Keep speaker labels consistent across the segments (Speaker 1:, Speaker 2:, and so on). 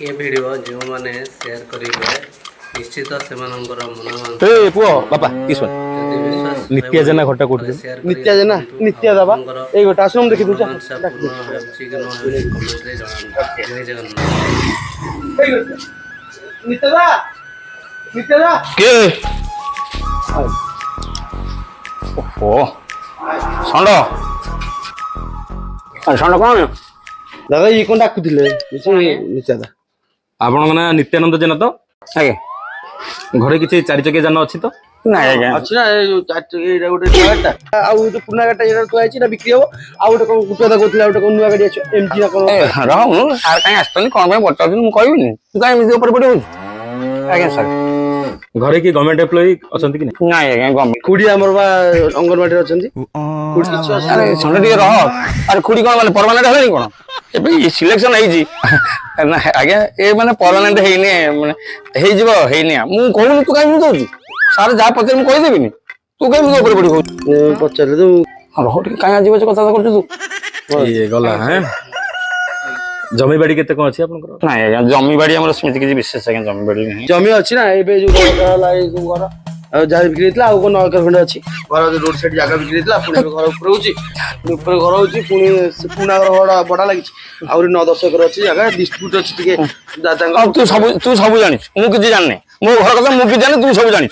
Speaker 1: ये वीडियो जो माने शेयर करेंगे निश्चित से
Speaker 2: ए पुओ बापा किसवन नित्य जना घटा कोठी
Speaker 3: नित्य दबा ए गोटा आश्रम देखि दुचा नित्य
Speaker 2: के ओहो संडो संडो कोन
Speaker 3: दादा ये कोन डाकुथिले नित्य दा
Speaker 2: आपण ना नित्यानंद जेना तो आगे घरे किसी चारि चकिया जान अछि तो
Speaker 3: ना आज्ञा अछि ना चारि चकिया गोटे गाटा आ जो पुना गाटा जेना तो आइछि ना बिक्री हो आ गोटे कोन गुटदा गोथला गोटे कोन नुवा गाडी अछि एमजी ना कोन
Speaker 2: रहू सार काई आस्तनी कोन में बता दिन कहबिनी तू काई मिसे ऊपर पड़े आज्ञा सर घरे की गवर्नमेंट एम्प्लॉय अछंती कि ना आज्ञा गवर्नमेंट
Speaker 3: खुडी हमर बा अंगनवाडी अछंती खुडी किछ
Speaker 2: अरे संडे दी रह अरे खुडी कोन माने परमानेंट हले कोन एबे सिलेक्शन आइ जी ना आज्ञा ए माने परमानेंट हेइने माने हेइ जीवो हेइने मु कहूनी तू काई मु कहू सार जा पते मु कहि देबिनी तू काई मु ऊपर पड़ी कहू
Speaker 3: पचले तो
Speaker 2: रह ठीक काई जीवो कथा करछु तू ये गला हैं जमी बाड़ी केते कोन अछि आपन कर ना आज्ञा जमी बाड़ी हमर स्मृति के विशेष आज्ञा जमी बाड़ी नहीं
Speaker 3: जमी अछि ना एबे जो गला ए जो घर आ जा बिक्री हितला आ कोन नकर खंड अछि घर रोड साइड जागा बिक्री हितला पुणे घर ऊपर होची ऊपर घर होची पुणे पुना घर बडा लागि आउरी 9-10 एकर अछि जागा डिस्ट्रीब्यूट अछि टिके दादा
Speaker 2: अब तू सब जानि मु किछि जानने मो घर कथा मु कि जाने तू सब जानि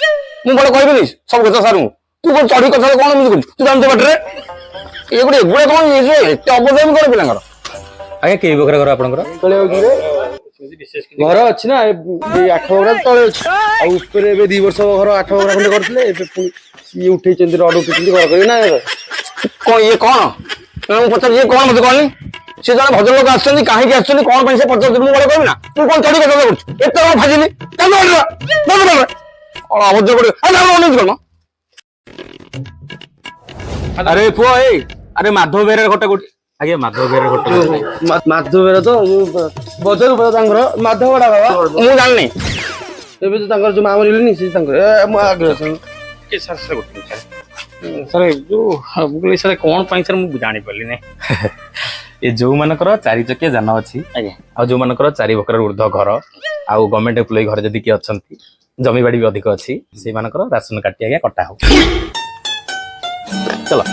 Speaker 2: मु बड कहबिनी सब कथा सारू तू कोन चढ़ी कथा कोन मिस तू जानते बाटरे ए गुडे गुडे कोन ये एते अबदान कर पिलांगर आगे के बखरा घर आपनकर
Speaker 3: तळे घर अछि ना 8 बखरा तळे अछि आ ऊपर एबे 2 वर्ष घर 8 बखरा खंड करथले एबे पुणी ये उठै चंदी रड उठै चंदी घर करी ना
Speaker 2: कोन ये कोन मु पचार ये कोन मते कहनी से जने भजन लोक आछनी काहे के आछनी कोन पैसे पचार मु बड कहबी ना तू कोन चढ़ी कथा करछ एते कोन फाजिली चल और आवाज पड़े अरे ओने कोन अरे पुओ ए अरे माधव बेरे घटा कोठी आगे माधव बेरे घटा
Speaker 3: माधव बेरे तो बजर ऊपर तांगर माधव बडा बाबा
Speaker 2: मु जाननी
Speaker 3: एबे तो तांगर जो मामरिलनी से तांगर मु आगे
Speaker 2: के सर सर गोठी सर जो बुगली सर कोन पई सर मु जानि पल्ली नै ए जो मानकर चारि चकिया जान अछि आगे आ जो मानकर चारि बकर ऊर्ध्व घर आ गवर्नमेंट एम्प्लॉय घर जदी के अछंती जमी बाड़ी भी अधिक अछि से मानकर राशन काटी आगे कटा हो चलो